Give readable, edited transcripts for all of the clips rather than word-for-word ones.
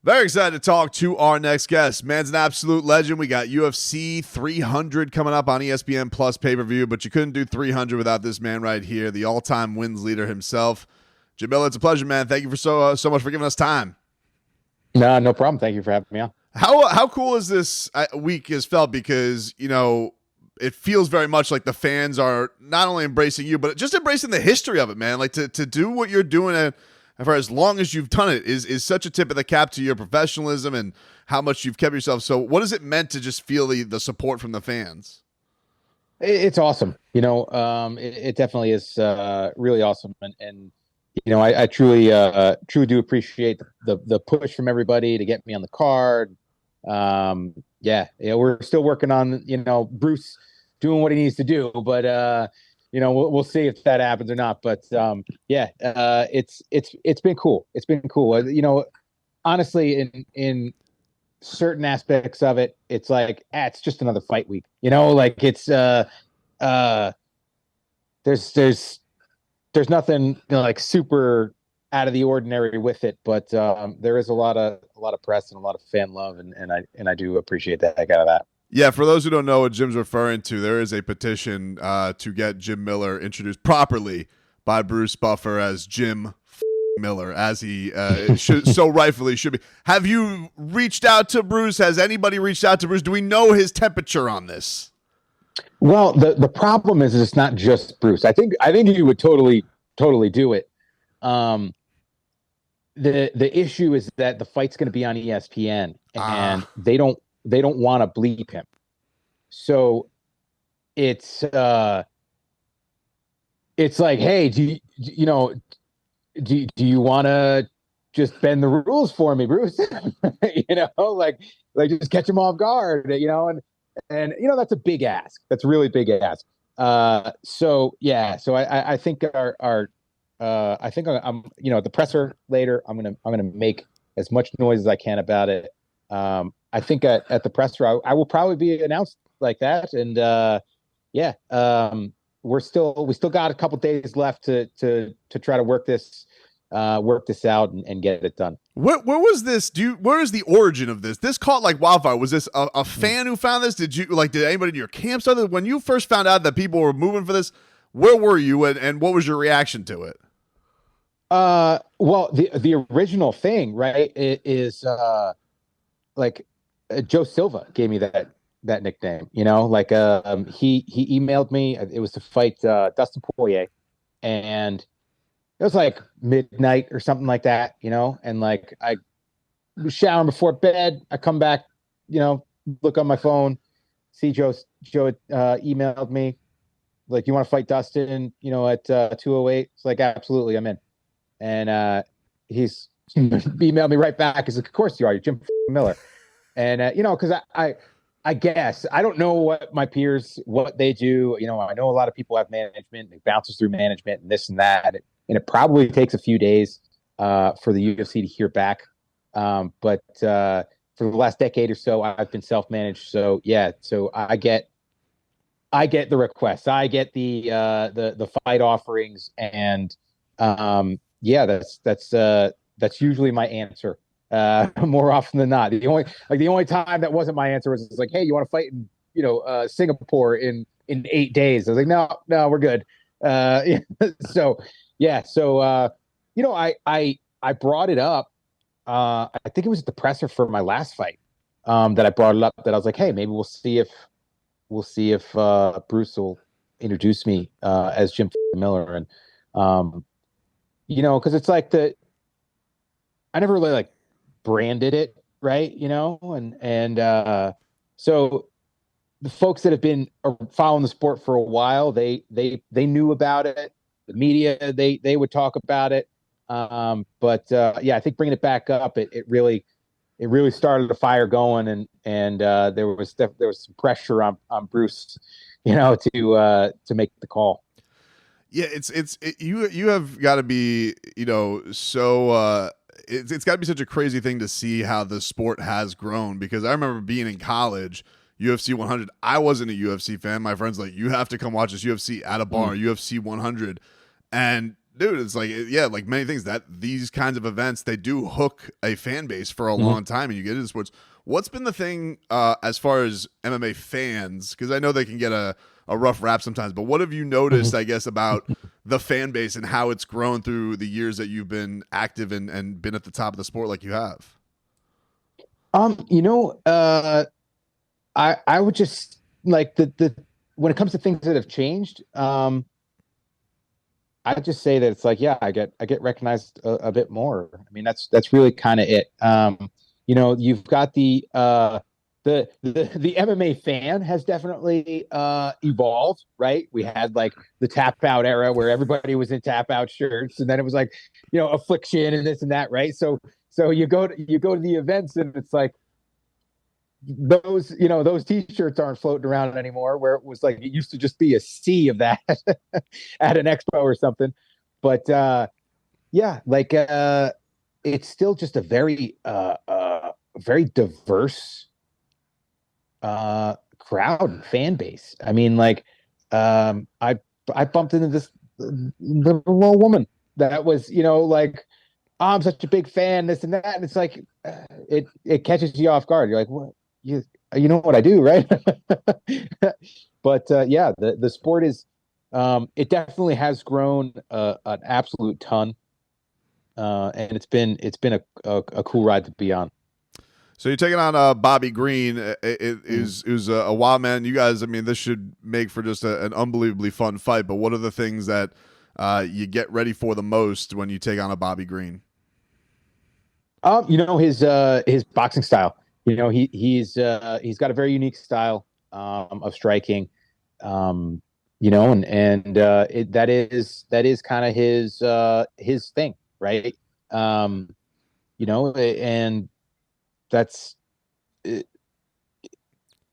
Very excited to talk to our next guest. Man's an absolute legend. We got UFC 300 coming up on ESPN Plus pay-per-view, but you couldn't do 300 without this man right here, the all-time wins leader himself. Jim Miller, it's a pleasure, man. Thank you for so much for giving us time. No problem. Thank you for having me on. How cool is this week has felt? Because, you know, it feels very much like the fans are not only embracing you, but just embracing the history of it, man. Like to do what you're doing for as long as you've done it is such a tip of the cap to your professionalism and how much you've kept yourself. So what has it meant to just feel the support from the fans? It's awesome. You know, it definitely is really awesome. And you know, I truly do appreciate the push from everybody to get me on the card. Yeah, we're still working on, you know, Bruce doing what he needs to do, but you know, we'll see if that happens or not. But yeah, it's been cool. It's been cool. You know, honestly, in certain aspects of it, it's like, it's just another fight week. You know, like it's there's nothing, you know, like super out of the ordinary with it, but there is a lot of press and a lot of fan love, and I do appreciate that. I got that. Yeah, for those who don't know what Jim's referring to, there is a petition to get Jim Miller introduced properly by Bruce Buffer as Jim Miller, as he so rightfully should be. Have you reached out to Bruce? Has anybody reached out to Bruce? Do we know his temperature on this? Well, the problem is it's not just Bruce. I think you would totally do it. The issue is that the fight's going to be on ESPN, and they don't want to bleep him. So it's like, hey, do you want to just bend the rules for me, Bruce? You know, like just catch him off guard, you know, and you know, that's a big ask. That's a really big ask. So yeah, so I think I think I'm, you know, at the presser later, I'm gonna make as much noise as I can about it. I think at the presser, I will probably be announced like that, and yeah, we still got a couple days left to try to work this out and get it done. Where was this? Where is the origin of this? This caught like wildfire. Was this a fan who found this? Did anybody in your camp start this? When you first found out that people were moving for this, where were you and what was your reaction to it? Well, the original thing, right, is like Joe Silva gave me that nickname, you know, like he emailed me. It was to fight Dustin Poirier, and it was like midnight or something like that, you know, and like I was showering before bed. I come back, you know, look on my phone, see Joe emailed me, like, you want to fight Dustin, you know, at 208? It's like, absolutely, I'm in. And he's emailed me right back. He's like, of course you are. You're Jim Miller. And, you know, because I guess I don't know what my peers, what they do. You know, I know a lot of people have management, it bounces through management and this and that. And it probably takes a few days for the UFC to hear back. But for the last decade or so, I've been self-managed. So yeah, so I get the requests, I get the fight offerings, and yeah, that's usually my answer. More often than not. The only time that wasn't my answer was like, hey, you want to fight in, you know, Singapore in 8 days? I was like, no, we're good. So yeah, so you know, I brought it up. I think it was at the presser for my last fight that I brought it up. That I was like, hey, maybe we'll see if Bruce will introduce me as Jim Miller, and you know, because it's like I never really like branded it, right? You know, and so the folks that have been following the sport for a while, they knew about it. The media, they would talk about it. But yeah, I think bringing it back up, it really started a fire going, and there was some pressure on Bruce, you know, to make the call. Yeah, you have got to be, you know, so it's got to be such a crazy thing to see how the sport has grown, because I remember being in college, UFC 100. I wasn't a UFC fan. My friends like, you have to come watch this UFC at a bar, UFC 100. And Dude, it's like, yeah, like many things that these kinds of events, they do hook a fan base for a Mhm. long time and you get into sports. What's been the thing as far as MMA fans? Because I know they can get a rough rap sometimes, but what have you noticed, I guess, about the fan base and how it's grown through the years that you've been active and been at the top of the sport like you have? You know, I would just like the when it comes to things that have changed, I'd just say that it's like, yeah, I get recognized a bit more. I mean, that's really kind of it. You know, you've got the MMA fan has definitely evolved, right? We had like the tap out era where everybody was in tap out shirts, and then it was like, you know, affliction and this and that, right? So you go to the events and it's like those, you know, those t-shirts aren't floating around anymore, where it was like it used to just be a sea of that at an expo or something. But yeah, like it's still just a very diverse crowd and fan base. I mean, like I bumped into this little old woman that was, you know, like, oh, I'm such a big fan, this and that, and it's like it catches you off guard. You're like, what? You know what I do, right? But yeah, the sport is it definitely has grown an absolute ton, and it's been a cool ride to be on. So you're taking on Bobby Green. It was a wild man. You guys, I mean, this should make for just an unbelievably fun fight. But what are the things that you get ready for the most when you take on a Bobby Green? You know, his boxing style. You know, he's got a very unique style of striking. You know, that is kind of his thing, right? Um, you know, and that's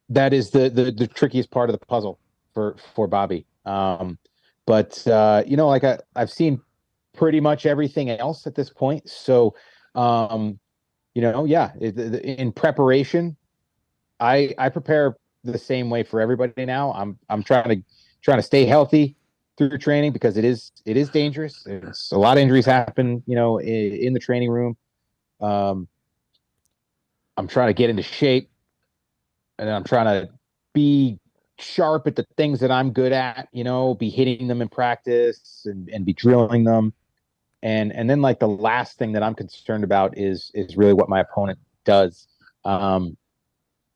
that is the trickiest part of the puzzle for Bobby. But you know, like I've seen pretty much everything else at this point, so you know, yeah, in preparation, I prepare the same way for everybody now. I'm trying to stay healthy through training because it is dangerous. It's a lot of injuries happen, you know, in the training room. Um, I'm trying to get into shape, and I'm trying to be sharp at the things that I'm good at, you know, be hitting them in practice and be drilling them. And then like the last thing that I'm concerned about is really what my opponent does. Um,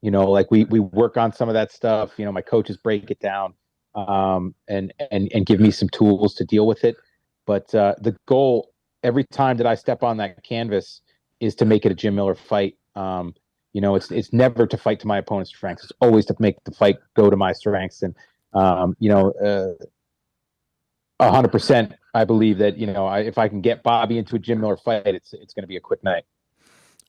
you know, like we work on some of that stuff. You know, my coaches break it down and give me some tools to deal with it. But the goal every time that I step on that canvas is to make it a Jim Miller fight. You know, it's never to fight to my opponent's strengths. It's always to make the fight go to my strengths. And you know, 100%, I believe that, you know, if I can get Bobby into a Jim Miller fight, it's going to be a quick night.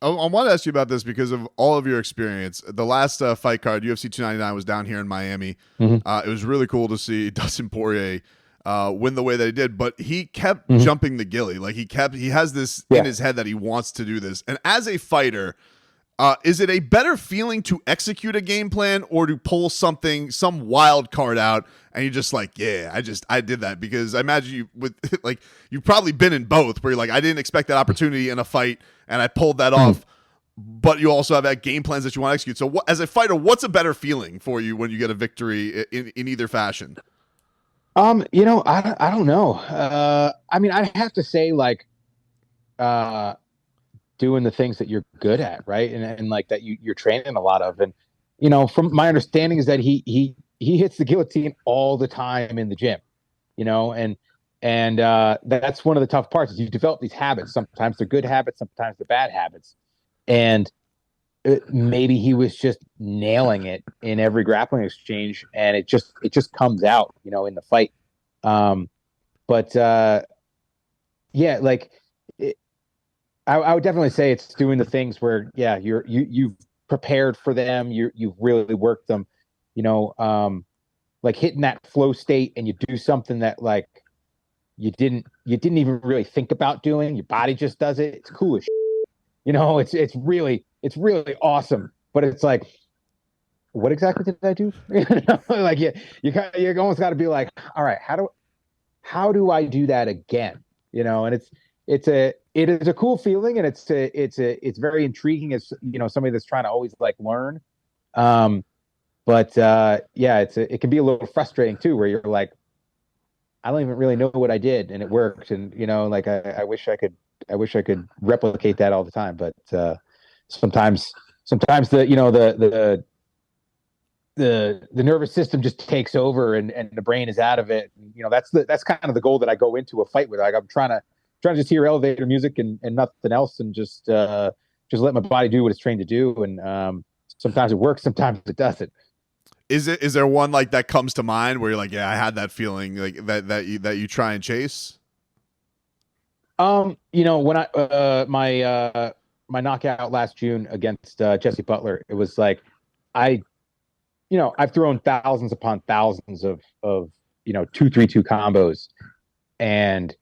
I want to ask you about this because of all of your experience. The last fight card, UFC 299, was down here in Miami. Mm-hmm. It was really cool to see Dustin Poirier win the way that he did, but he kept Mm-hmm. jumping the gilly. Like he has this Yeah. in his head that he wants to do this. And as a fighter, is it a better feeling to execute a game plan or to pull some wild card out and you're just like, yeah, I did that? Because I imagine you with like you've probably been in both where you're like, I didn't expect that opportunity in a fight and I pulled that off. But you also have that game plans that you want to execute. So as a fighter, what's a better feeling for you when you get a victory in either fashion? You know, I don't know. I mean, I have to say, like, uh, doing the things that you're good at, right? And like that you're training a lot of. And, you know, from my understanding is that he hits the guillotine all the time in the gym, you know, and that's one of the tough parts is you develop these habits. Sometimes they're good habits, sometimes they're bad habits. And maybe he was just nailing it in every grappling exchange, and it just comes out, you know, in the fight. Um, but yeah, like it, I would definitely say it's doing the things where yeah, you've prepared for them, you've really worked them, you know, like hitting that flow state, and you do something that like you didn't even really think about doing. Your body just does it. It's cool as shit. You know, it's really awesome. But it's like, what exactly did I do? You know, like you almost got to be like, all right, how do I do that again? And it is a cool feeling, and it's very intriguing as somebody that's trying to always like learn. But yeah, it can be a little frustrating too, where you're like, I don't even really know what I did, and it worked, and like I wish I could replicate that all the time, but sometimes sometimes the nervous system just takes over, and the brain is out of it. That's kind of the goal that I go into a fight with. Like I'm trying to just hear elevator music and nothing else, and just let my body do what it's trained to do. And sometimes it works, sometimes it doesn't. Is there one like that comes to mind where you're like, yeah, I had that feeling like that you try and chase? When my knockout last June against Jesse Butler, it was like I I've thrown thousands upon thousands of 2-3-2 combos, and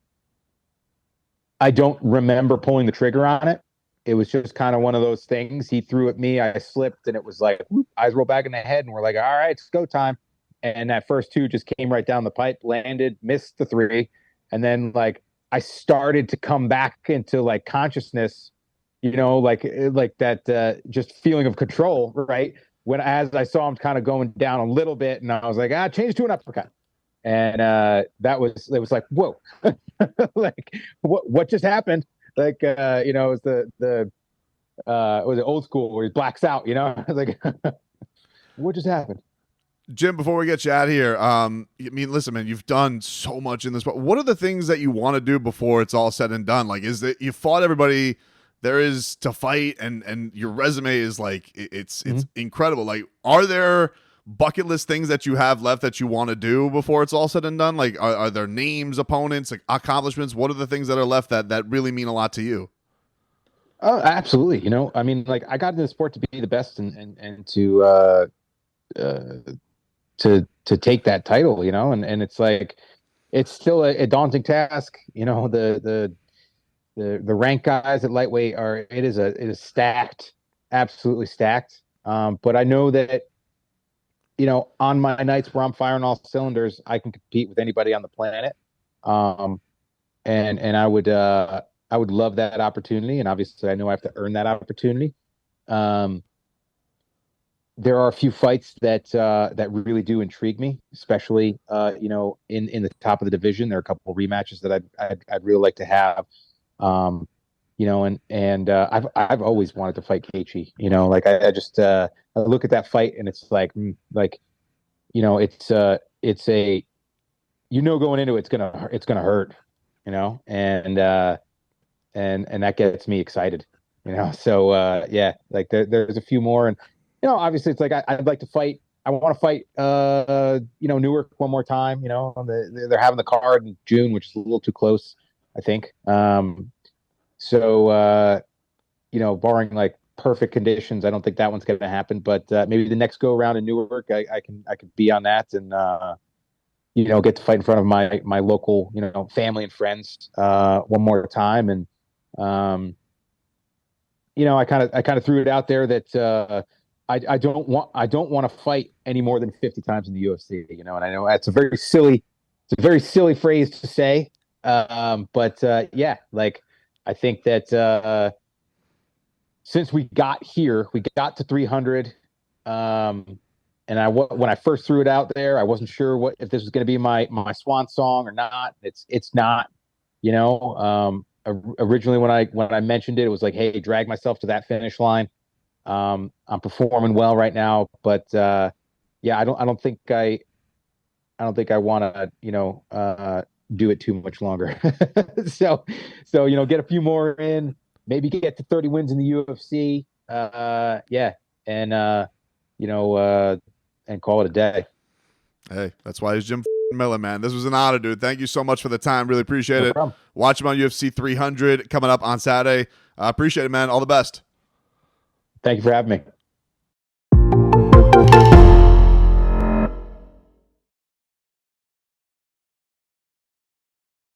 I don't remember pulling the trigger on it. It was just kind of one of those things. He threw at me, I slipped, and it was like whoop, eyes roll back in the head, and we're like, all right, it's go time. And that first two just came right down the pipe, landed, missed the three, and then like I started to come back into like consciousness, like that just feeling of control, right? When as I saw him kind of going down a little bit, and I was like, change to an uppercut, and it was like, whoa, like what just happened? Like it was it was old school where he blacks out, I was like, what just happened? Jim, before we get you out of here, I mean, listen, man, you've done so much in this, but what are the things that you want to do before it's all said and done? Like, is that you fought everybody there is to fight, and your resume is like, it's incredible. Like, are there bucket list things that you have left that you want to do before it's all said and done? Like, are there names, opponents, like accomplishments? What are the things that are left that really mean a lot to you? Oh, absolutely. I mean, like I got into the sport to be the best, and to take that title, and it's like it's still a daunting task. The rank guys at lightweight it is stacked, absolutely stacked. But I know that on my nights where I'm firing all cylinders, I can compete with anybody on the planet. And I would love that opportunity, and obviously I know I have to earn that opportunity. There are a few fights that really do intrigue me, especially in the top of the division. There are a couple of rematches that I'd really like to have. I've always wanted to fight Gaethje. Like I just I look at that fight, and it's like it's a going into it, it's gonna hurt, and that gets me excited. So yeah, like there's a few more, and obviously it's like I'd like to fight. I want to fight Newark one more time. They're having the card in June, which is a little too close, I think. So barring like perfect conditions, I don't think that one's going to happen. But maybe the next go around in Newark, I can be on that, and get to fight in front of my local family and friends one more time. And I kind of threw it out there that I don't want to fight any more than 50 times in the UFC. And I know it's a very silly phrase to say, but yeah, like I think that since we got here, we got to 300. And when I first threw it out there, I wasn't sure if this was going to be my swan song or not. It's not. Originally when I mentioned it, it was like, hey, drag myself to that finish line. I'm performing well right now, but yeah, I don't think I want to do it too much longer. so get a few more in, maybe get to 30 wins in the UFC. Yeah, and and call it a day. Hey, that's why he's Jim Miller, man. This was an honor, dude. Thank you so much for the time. Really appreciate it. Problem. Watch him on UFC 300 coming up on Saturday. Appreciate it, man. All the best. Thank you for having me.